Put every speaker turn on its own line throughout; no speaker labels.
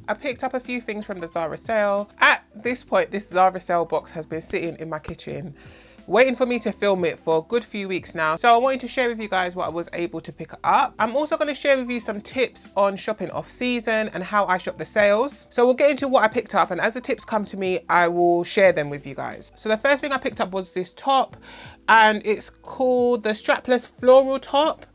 I picked up a few things from the Zara sale. At this point, this Zara sale box has been sitting in my kitchen waiting for me to film it for a good few weeks now. So I wanted to share with you guys what I was able to pick up. I'm also going to share with you some tips on shopping off season and how I shop the sales. So we'll get into what I picked up, and as the tips come to me, I will share them with you guys. So the first thing I picked up was this top, and it's called the strapless floral top.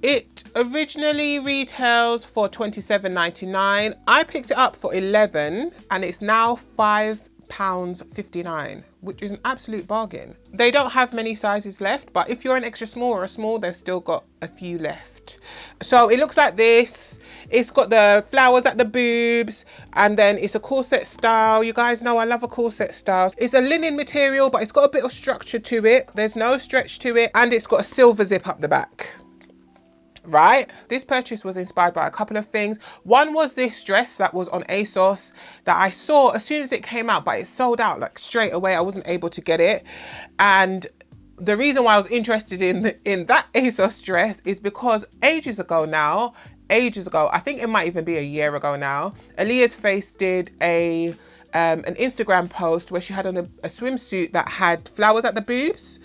It originally retails for £27.99. I picked it up for £11 and it's now £5.59, which is an absolute bargain. They don't have many sizes left, but if you're an extra small or a small, they've still got a few left. So it looks like this. It's got the flowers at the boobs, and then it's a corset style. You guys know I love a corset style. It's a linen material, but it's got a bit of structure to it. There's no stretch to it, and it's got a silver zip up the back. Right, this purchase was inspired by a couple of things. One was this dress that was on ASOS that I saw as soon as it came out, but it sold out like straight away. I wasn't able to get it, and the reason why I was interested in that ASOS dress is because ages ago, I think it might even be a year ago now, Aaliyah's Face did an Instagram post where she had on a swimsuit that had flowers at the boobs.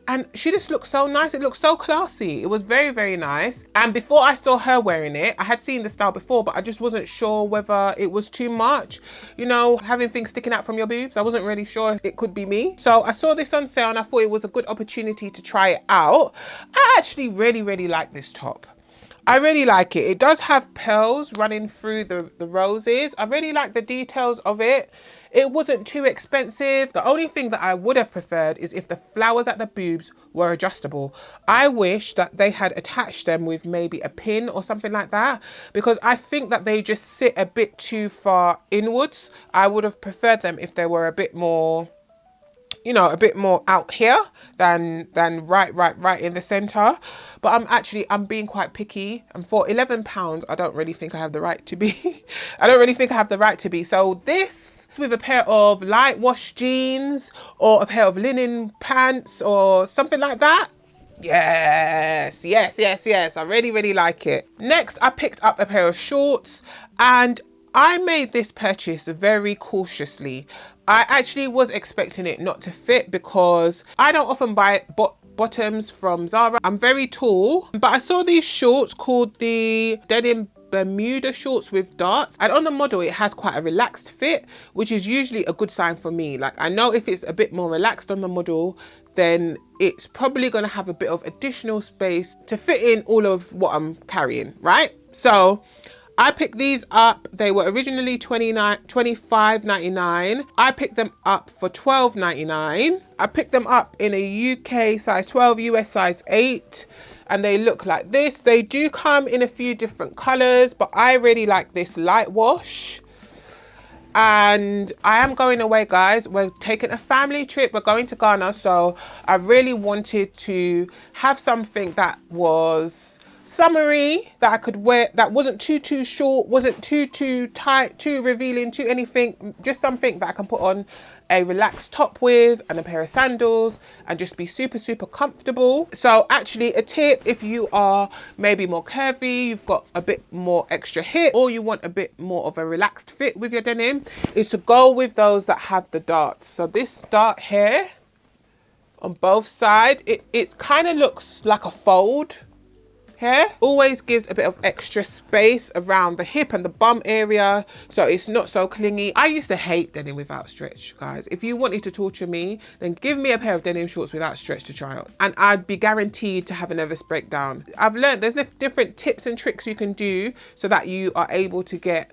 And she just looked so nice. It looked so classy. It was very, very nice. And before I saw her wearing it, I had seen the style before, but I just wasn't sure whether it was too much. You know, having things sticking out from your boobs. I wasn't really sure if it could be me. So I saw this on sale and I thought it was a good opportunity to try it out. I actually really, really like this top. I really like it. It does have pearls running through the roses. I really like the details of it. It wasn't too expensive. The only thing that I would have preferred is if the flowers at the boobs were adjustable. I wish that they had attached them with maybe a pin or something like that, because I think that they just sit a bit too far inwards. I would have preferred them if they were a bit more, you know, a bit more out here than right in the center. But I'm being quite picky, and for £11 I don't really think I have the right to be. I don't really think I have the right to be. So this with a pair of light wash jeans or a pair of linen pants or something like that, yes, I really like it. Next, I picked up a pair of shorts, and I made this purchase very cautiously. I actually was expecting it not to fit because I don't often buy bottoms from Zara. I'm very tall, but I saw these shorts called the Denim Bermuda shorts with darts, and on the model it has quite a relaxed fit, which is usually a good sign for me. Like, I know if it's a bit more relaxed on the model, then it's probably going to have a bit of additional space to fit in all of what I'm carrying, right? So I picked these up. They were originally $25.99. I picked them up for $12.99. I picked them up in a UK size 12, US size 8. And they look like this. They do come in a few different colors, but I really like this light wash. And I am going away, guys. We're taking a family trip. We're going to Ghana. So I really wanted to have something that was summery, that I could wear, that wasn't too short, wasn't too tight, too revealing, too anything. Just something that I can put on a relaxed top with and a pair of sandals and just be super comfortable. So actually, a tip, if you are maybe more curvy, you've got a bit more extra hip, or you want a bit more of a relaxed fit with your denim, is to go with those that have the darts. So this dart here on both sides, it kind of looks like a fold here. Always gives a bit of extra space around the hip and the bum area, so it's not so clingy. I used to hate denim without stretch, guys. If you wanted to torture me, then give me a pair of denim shorts without stretch to try out, and I'd be guaranteed to have a nervous breakdown. I've learned there's different tips and tricks you can do so that you are able to get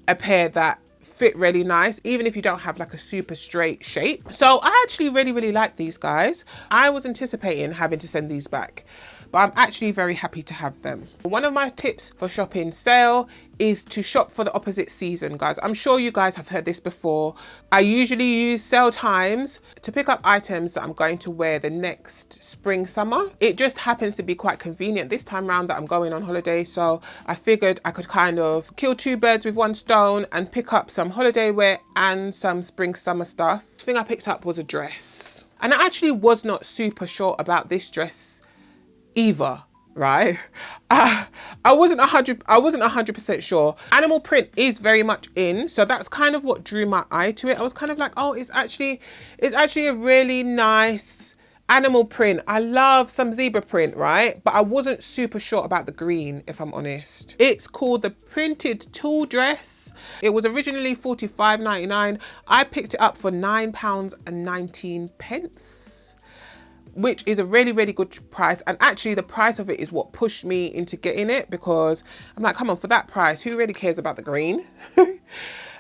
a pair that fit really nice, even if you don't have like a super straight shape. So I actually really like these, guys. I was anticipating having to send these back, but I'm actually very happy to have them. One of my tips for shopping sale is to shop for the opposite season, guys. I'm sure you guys have heard this before. I usually use sale times to pick up items that I'm going to wear the next spring, summer. It just happens to be quite convenient this time around that I'm going on holiday. So I figured I could kind of kill two birds with one stone and pick up some holiday wear and some spring, summer stuff. The thing I picked up was a dress. And I actually was not super sure about this dress either. right? I wasn't 100% sure. Animal print is very much in, so that's kind of what drew my eye to it. I was kind of like, oh, it's actually a really nice animal print. I love some zebra print, right? But I wasn't super sure about the green, if I'm honest. It's called the Printed Tulle Dress. It was originally £45.99. I picked it up for £9.19, which is a really, really good price. And actually the price of it is what pushed me into getting it, because I'm like, come on, for that price, who really cares about the green?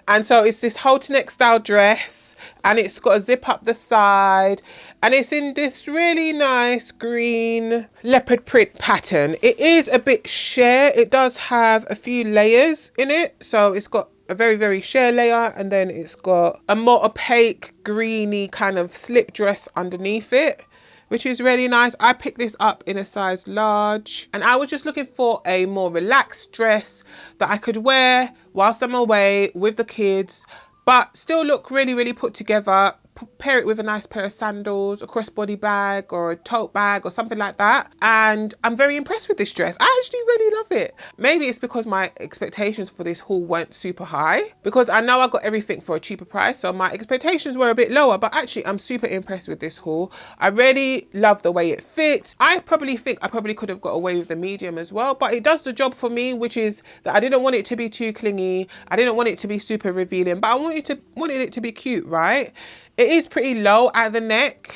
And so it's this halter neck style dress, and it's got a zip up the side, and it's in this really nice green leopard print pattern. It is a bit sheer. It does have a few layers in it. So it's got a very, very sheer layer, and then it's got a more opaque greeny kind of slip dress underneath it, which is really nice. I picked this up in a size large, and I was just looking for a more relaxed dress that I could wear whilst I'm away with the kids, but still look really, really put together. Pair it with a nice pair of sandals, a crossbody bag or a tote bag or something like that. And I'm very impressed with this dress. I actually really love it. Maybe it's because my expectations for this haul weren't super high, because I know I got everything for a cheaper price, so my expectations were a bit lower. But actually I'm super impressed with this haul. I really love the way it fits. I probably think I probably could have got away with the medium as well, but it does the job for me, which is that I didn't want it to be too clingy. I didn't want it to be super revealing, but I wanted it to be cute, right? It is pretty low at the neck,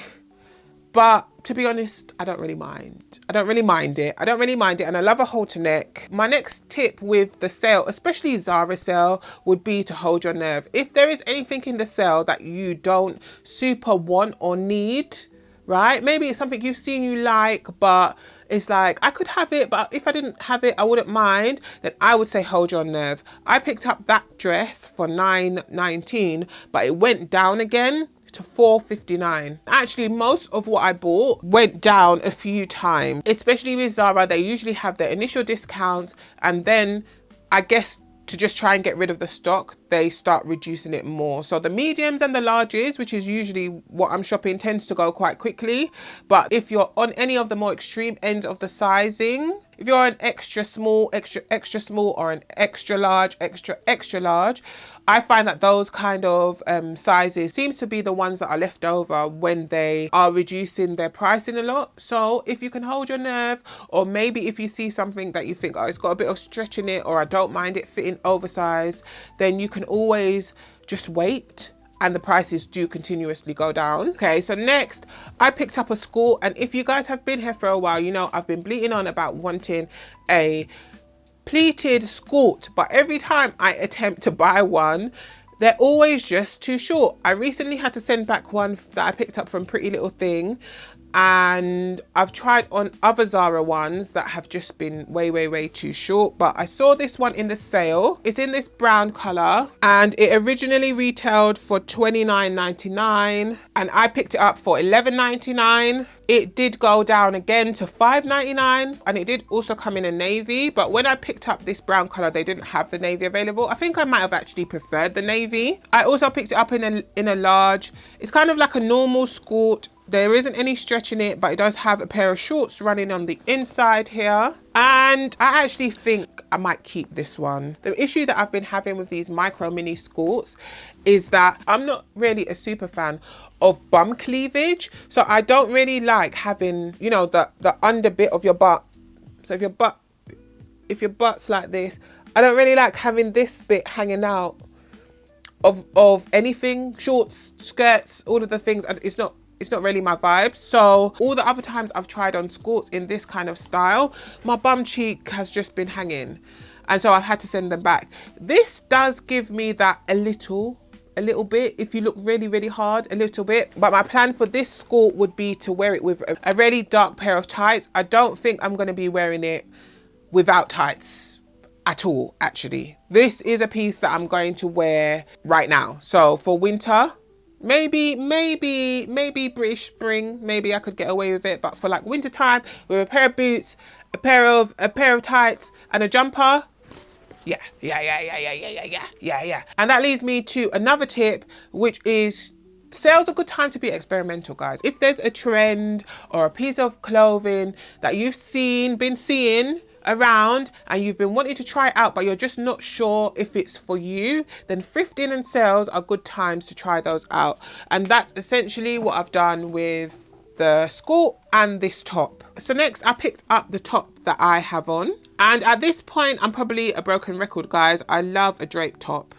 but to be honest, I don't really mind. I don't really mind it. And I love a halter neck. My next tip with the sale, especially Zara sale, would be to hold your nerve. If there is anything in the sale that you don't super want or need, right? Maybe it's something you've seen you like, but it's like, I could have it, but if I didn't have it, I wouldn't mind. Then I would say hold your nerve. I picked up that dress for £9.19, but it went down again to £4.59. Actually, most of what I bought went down a few times, especially with Zara. They usually have their initial discounts, and then I guess to just try and get rid of the stock, they start reducing it more. So the mediums and the larges, which is usually what I'm shopping, tends to go quite quickly. But if you're on any of the more extreme ends of the sizing, if you're an extra small, extra small, or an extra large, extra large, I find that those kind of sizes seems to be the ones that are left over when they are reducing their pricing a lot. So if you can hold your nerve, or maybe if you see something that you think, oh, it's got a bit of stretch in it, or I don't mind it fitting oversized, then you can always just wait, and the prices do continuously go down. Okay, so next I picked up a skirt, and if you guys have been here for a while, you know I've been bleating on about wanting a pleated skirt, but every time I attempt to buy one, they're always just too short. I recently had to send back one that I picked up from Pretty Little Thing, and I've tried on other Zara ones that have just been way too short, but I saw this one in the sale. It's in this brown color, and it originally retailed for $29.99, and I picked it up for $11.99. It did go down again to $5.99, and it did also come in a navy, but when I picked up this brown color, they didn't have the navy available. I think I might have actually preferred the navy. I also picked it up in a large. It's kind of like a normal skirt. There isn't any stretch in it, but it does have a pair of shorts running on the inside here. And I actually think I might keep this one. The issue that I've been having with these micro mini skirts is that I'm not really a super fan of bum cleavage. So I don't really like having, you know, the under bit of your butt. So if your butt's like this, I don't really like having this bit hanging out of anything, shorts, skirts, all of the things. And it's not really my vibe. So all the other times I've tried on skirts in this kind of style, my bum cheek has just been hanging, and so I've had to send them back. This does give me that a little bit, if you look really hard, a little bit. But my plan for this skirt would be to wear it with a really dark pair of tights. I don't think I'm going to be wearing it without tights at all, actually. This is a piece that I'm going to wear right now. So for winter, maybe British spring, maybe I could get away with it, but for like winter time, with a pair of boots, a pair of tights, and a jumper, yeah. And that leads me to another tip, which is Sale's a good time to be experimental, guys. If there's a trend or a piece of clothing that you've been seeing around and you've been wanting to try it out, but you're just not sure if it's for you, then thrifting and sales are good times to try those out. And that's essentially what I've done with the skirt and this top. So next I picked up the top that I have on, and at this point I'm probably a broken record, guys. I love a drape top.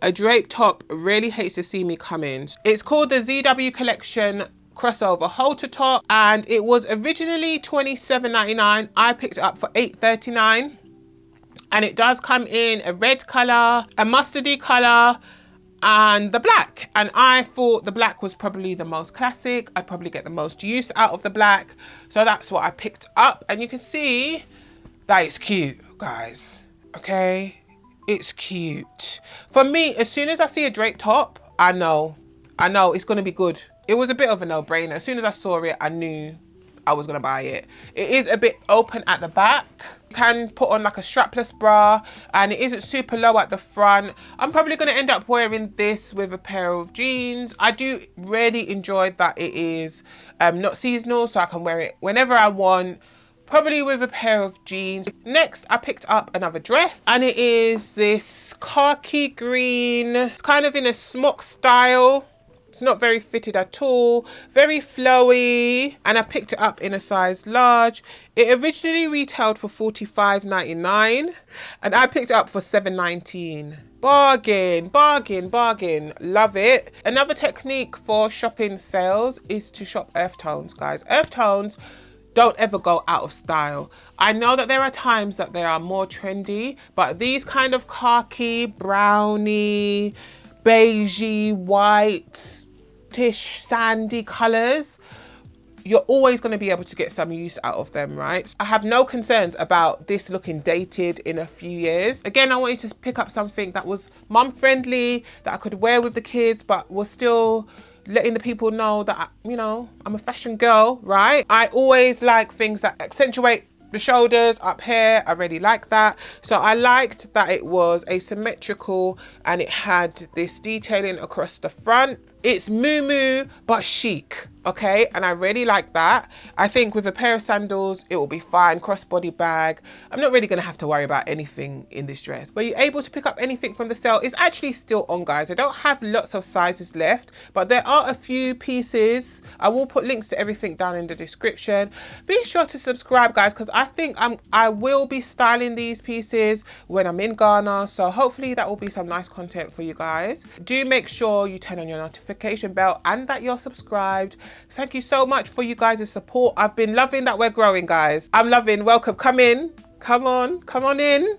A drape top really hates to see me come in. It's called the ZW collection crossover halter top, and it was originally $27.99. I picked it up for $8.39, and it does come in a red color, a mustardy color, and the black. And I thought the black was probably the most classic. I'd probably get the most use out of the black, so that's what I picked up. And you can see that it's cute, guys. Okay, it's cute. For me, as soon as I see a drape top, I know it's gonna be good. It was a bit of a no-brainer. As soon as I saw it, I knew I was gonna buy it. It is a bit open at the back. You can put on like a strapless bra, and it isn't super low at the front. I'm probably gonna end up wearing this with a pair of jeans. I do really enjoy that it is not seasonal, so I can wear it whenever I want, probably with a pair of jeans. Next, I picked up another dress, and it is this khaki green. It's kind of in a smock style. It's not very fitted at all, very flowy, and I picked it up in a size large. It originally retailed for $45.99, and I picked it up for $7.19. Bargain, bargain, bargain. Love it. Another technique for shopping sales is to shop earth tones, guys. Earth tones don't ever go out of style. I know that there are times that they are more trendy, but these kind of khaki, brownie, beigey, white-ish, sandy colors, you're always going to be able to get some use out of them, right? I have no concerns about this looking dated in a few years. Again, I wanted to pick up something that was mum friendly, that I could wear with the kids, but was still letting the people know that, you know, I'm a fashion girl, right? I always like things that accentuate the shoulders up here. I really like that. So I liked that it was asymmetrical and it had this detailing across the front. It's moo but chic, okay? And I really like that. I think with a pair of sandals, it will be fine. Crossbody bag. I'm not really gonna have to worry about anything in this dress. Were you able to pick up anything from the sale? It's actually still on, guys. I don't have lots of sizes left, but there are a few pieces. I will put links to everything down in the description. Be sure to subscribe, guys, because I think I will be styling these pieces when I'm in Ghana. So hopefully that will be some nice content for you guys. Do make sure you turn on your notification bell and that you're subscribed. Thank you so much for you guys' support. I've been loving that we're growing, guys. I'm loving. Welcome. Come in. Come on in.